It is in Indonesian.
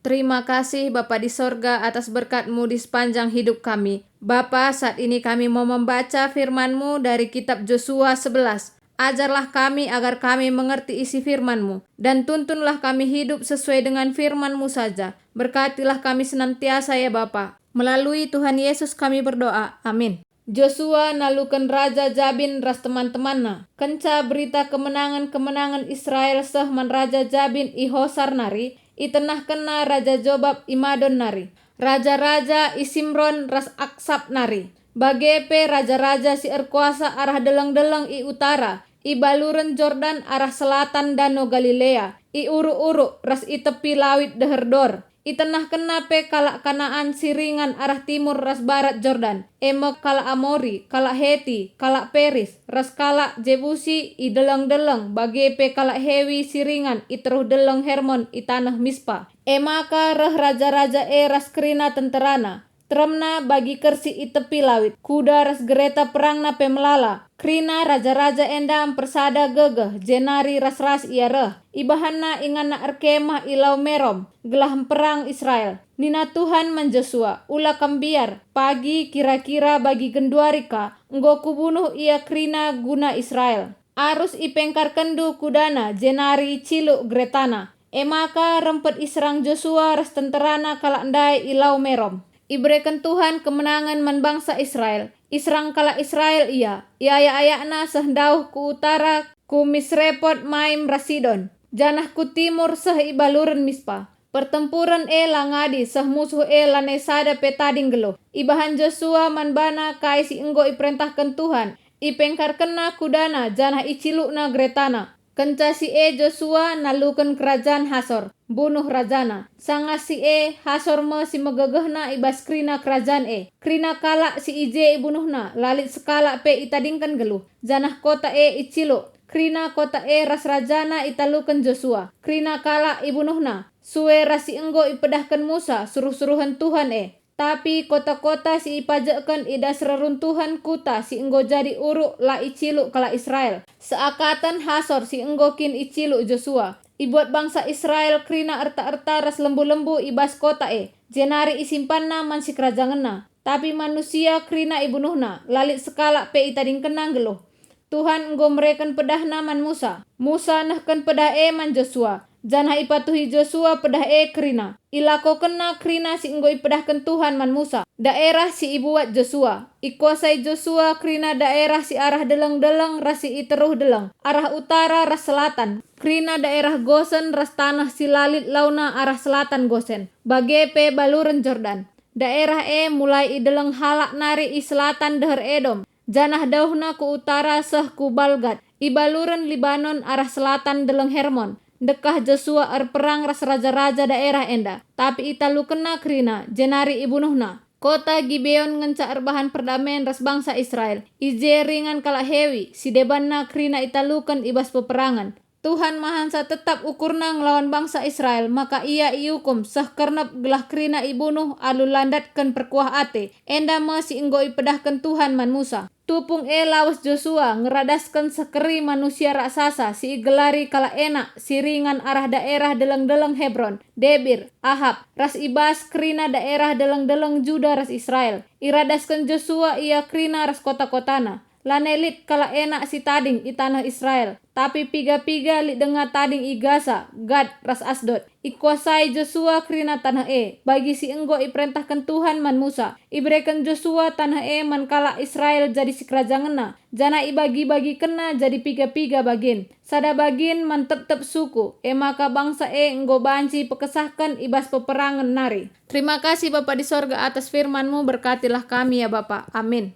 Terima kasih Bapa di sorga atas berkat-Mu di sepanjang hidup kami. Bapa, saat ini kami mau membaca firman-Mu dari kitab Yosua 11. Ajarlah kami agar kami mengerti isi firman-Mu, dan tuntunlah kami hidup sesuai dengan firman-Mu saja. Berkatilah kami senantiasa ya Bapa. Melalui Tuhan Yesus kami berdoa. Amin. Joshua nalukan Raja Jabin ras teman-temanna. Kenca berita kemenangan-kemenangan Israel sehman Raja Jabin ihosar nari, itenah kena Raja Jobab imadon nari. Raja-raja isimron ras aksap nari. Bagepe raja-raja si erkuasa arah deleng-deleng i utara, i baluren Jordan arah selatan Danau Galilea, i uru-uru ras i tepi lawit deherdor. I tenah kenape kalak Kanaan siringan arah timur ras barat Jordan. Emo kalak Amori, kalak Heti, kalak Peris, ras kalak Jebusi i deleng-deleng. Bagepe kalak Hewi siringan i teruh deleng Hermon i tanah Mispa. Emaka reh raja-raja ras kerina tenterana. Tremna bagi kersi i tepi lawit. Kuda ras gereta perangna pemelala. Krina raja-raja endam persada gegeh. Jenari ras-ras ia reh. Ibahanna ingana erkemah ilau merom. Gelah perang Israel. Nina Tuhan menjosua. Ula kambiar. Pagi kira-kira bagi genduarika. Enggo kubunuh ia krina guna Israel. Arus ipengkar kendu kudana. Jenari ciluk gretana. Emaka rempet iserang Joshua ras tenterana kalak ndai ilau merom. Iberikan Tuhan kemenangan man bangsa Israel. Israng kala Israel ia. Iaya-ayakna sehendauh ku utara ku Misrepot Maim Rasidon. Janah ku timur seh ibaluren Mispa. Pertempuran langadi seh musuh lanesada petading geluh. Ibahan Joshua man bana kai si enggo iperintahkan Tuhan. Ipengkar kena kudana janah icilukna gretana. Kenca si Joshua nalukan kerajaan Hasor, bunuh rajana. Sanga si Hasor me si megegehna ibas krina kerajaan Krina kalak si ije ibunuhna, lalit sekala pe itadingkan geluh. Janah kota iciluk, krina kota ras rajana italukan Joshua. Krina kalak ibunuhna, suwe rasi enggo ipedahkan Musa, suruh-suruhan Tuhan Tapi kota-kota si ipajekan idas reruntuhan kuta si enggo jadi uruk la iciluk kala Israel. Seakatan Hasor si enggo kin iciluk Joshua. Ibuat bangsa Israel krina erta-erta ras lembu-lembu ibas kota Jenari isimpanna man si kerajanganna. Tapi manusia krina ibunuhna. Lalit sekala pe itading kenang geluh. Tuhan enggo mereken pedahna man Musa. Musa nahkan pedah man Joshua. Janah ipatuhi Joshua pedah krina. Ilako kena krina si enggo ipedahkan Tuhan man Musa. Daerah si ibuat Joshua. Ikuasai Joshua krina daerah si arah deleng-deleng rasi iteruh deleng. Arah utara ras selatan. Krina daerah Gosen ras tanah si lalit launa arah selatan Gosen. Bagepe baluren Jordan. Daerah mulai ideleng halak nari i selatan deher Edom. Janah dauhna ku utara seh ku Balgat. Ibaluren Libanon arah selatan deleng Hermon. Dekah Joshua perang ras raja-raja daerah enda. Tapi italu kena krina, jenari ibunuhna. Kota Gibeon ngenca bahan perdamaian ras bangsa Israel. Ije ringan kala Hewi, si debanna krina italukan ibas peperangan. Tuhan Mahansa tetap ukurna ngelawan bangsa Israel, maka ia iukum seh kernep gelah krina ibunuh alu landatkan perkuah ate. Enda me si enggo ipedahkan Tuhan man Musa. Tupung lawas Joshua ngeradaskan sekeri manusia raksasa si igelari kala enak siringan arah daerah deleng-deleng Hebron, Debir, Ahab, ras ibas krina daerah deleng-deleng Juda ras Israel. Iradaskan Joshua ia krina ras kota-kotana. Lanelit kala enak si tading i tanah Israel. Tapi piga-piga li denga tading i Gaza, Gad, ras Asdod. Ikuasai Joshua krina tanah bagi si enggo iperintahkan Tuhan man Musa. Iberikan Joshua tanah man kala Israel jadi si kerajanganna. Jana ibagi-bagi kena jadi piga-piga bagin. Sada bagin man tep-tep suku. Maka bangsa enggo banci pekesahkan ibas peperangan nari. Terima kasih Bapa di sorga atas firman-Mu, berkatilah kami ya Bapa. Amin.